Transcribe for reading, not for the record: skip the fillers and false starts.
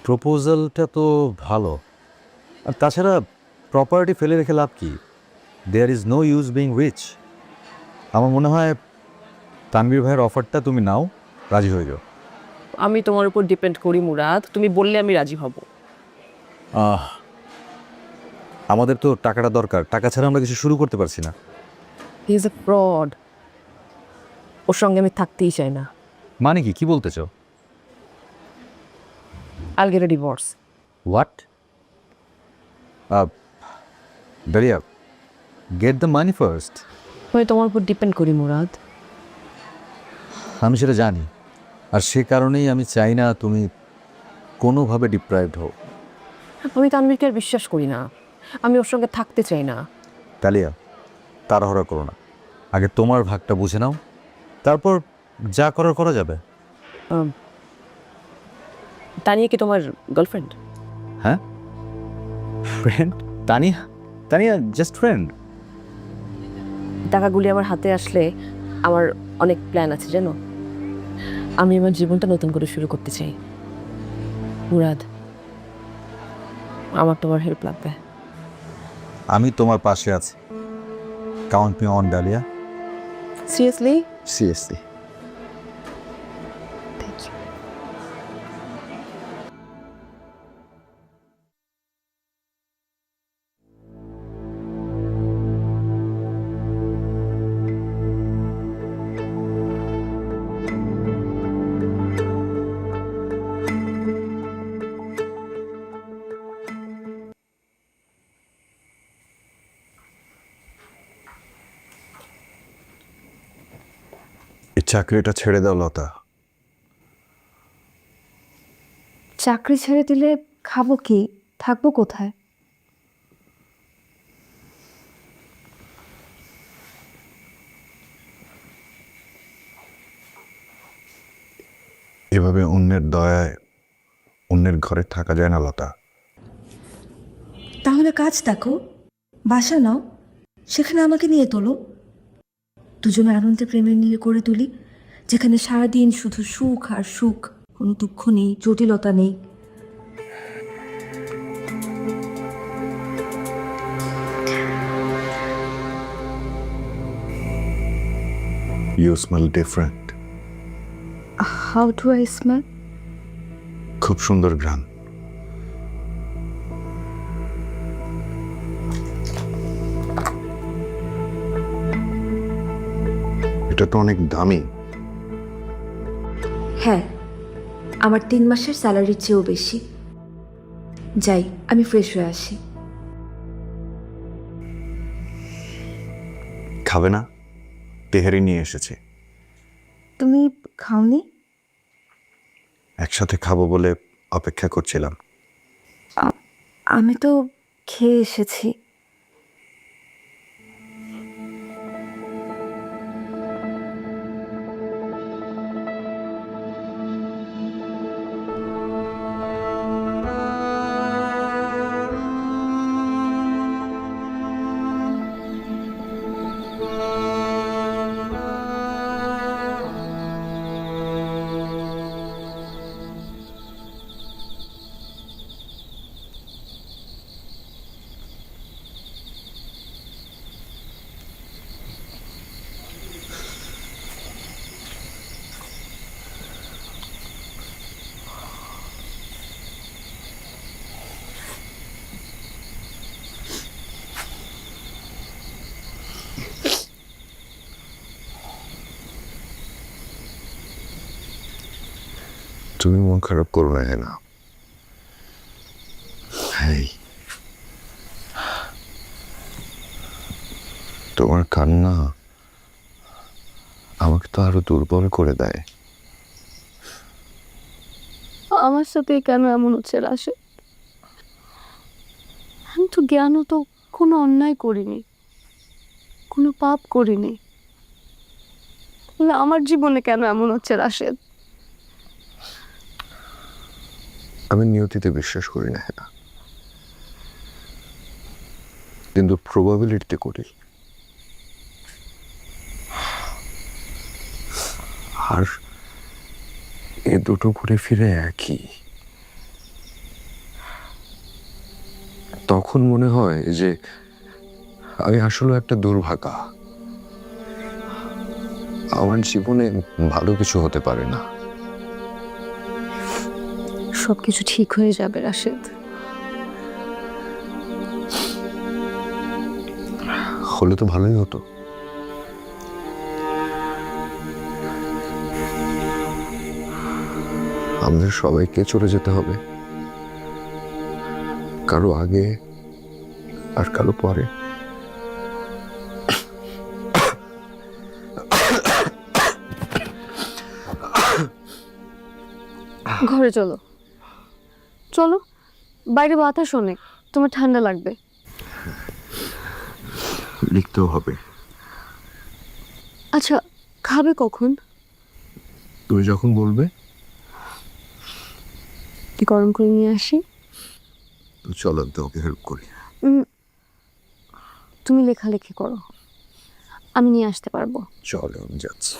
প্রপোজালটা তো ভালো, আর তাছাড়া প্রপার্টি ফেলে রেখে লাভ কি? There is no use being rich. আমার মনে হয় তানভীর ভাইয়ের অফারটা তুমি নাও, রাজি হয়ে যাও। আমি তোমার উপর ডিপেন্ড করি মুরাদ, তুমি বললে আমি রাজি হব। আমাদের তো টাকাটা দরকার, টাকা ছাড়া আমরা কিছু শুরু করতে পারছি না। হি ইজ এ ফ্রড, ওর সঙ্গে আমি থাকতেই চাই না। মানে কি বলতে চাও? I'll get a divorce. What? দাঁড়িয়া, গেট দ্য মানি ফার্স্ট। আমি তোমার উপর ডিপেন্ড করি মুরাদ। আমি সেটা জানি, আর সে কারণেই আমি চাই না তুমি কোনোভাবে ডিপ্রাইভড হও। আমি তানভীরকে আর বিশ্বাস করি না, আমি ওর সঙ্গে থাকতে চাই না। তালিয়া, তাড়াহুড়া করো না, আগে তোমার ভাগটা বুঝে নাও, তারপর যা করার করা যাবে। তানিয়া কি তোমার গার্লফ্রেন্ড? হ্যাঁ, friend. Tania, Tania just friend. টাকাগুলি আমার হাতে আসলে আমার অনেক প্ল্যান আছে জানো। আমি আমার জীবনটা নতুন করে শুরু করতে চাই মুরাদ, আমার তোমার হেল্প লাগবে। আমি তোমার পাশে আছি, count me on Dalia. Seriously? Seriously. Thank you. এই চাকরিটা ছেড়ে দাও লতা। চাকরি ছেড়ে দিলে খাবো কি, থাকবো কোথায়? এভাবে অন্যের দয়ায় অন্যের ঘরে থাকা যায় না লতা। তাহলে কাজ দেখো, বাসা নাও, সেখানে আমাকে নিয়ে তোলো। দুজনে আনন্দে প্রেমের নিয়ে করে তুলি, যেখানে সারাদিন শুধু সুখ আর সুখ, কোনো দুঃখ নেই, জটিলতা নেই। You smell different. How do I smell? খুব সুন্দর ঘ্রাণ। এটা তো অনেক দামি। হ্যাঁ, আমার 3 মাসের স্যালারির চেয়েও বেশি। যাই, আমি ফ্রেশ হয়ে আসি। খাবে না? তেহারি নিয়ে এসেছে। তুমি খাওনি? একসাথে খাবো বলে অপেক্ষা করছিলাম। আমি তো খেয়ে এসেছি। তুমি মন খারাপ করো না হেনা। হ্যাঁ, তোমার কান্না আমাকে তো আরো দুর্বল করে দেয়। আমার সাথে কেন এমন হচ্ছে রাশেদ? আমি তো জ্ঞানও তো কোনো অন্যায় করিনি, কোনো পাপ করিনি, তাহলে আমার জীবনে কেন এমন হচ্ছে রাশেদ? আমি নিয়তিতে বিশ্বাস করি না হেনা, কিন্তু প্রবাবিলিটিতে করি। আর এ দুটো ঘুরে ফিরে একই। তখন মনে হয় যে আমি আসলে একটা দুর্ভাগা। আমার জীবনে ভালো কিছু হতে পারে না। সব কিছু ঠিক হয়ে যাবে রাশেদ। হলে তো ভালোই হতো। আমাদের সবাইকে চলে যেতে হবে, কারো আগে আর কারো পরে। ঘরে চলো, চলো, বাইরে বাতাস অনেক, তোমার ঠান্ডা লাগবে। লিখতেও হবে। আচ্ছা, খাবে কখন? তুমি যখন বলবে। গরম করে নিয়ে আসি। তো চলো তোমাকে হেল্প করি। তুমি লেখালেখি করো, আমি নিয়ে আসতে পারবো। চলো, আমি যাচ্ছি।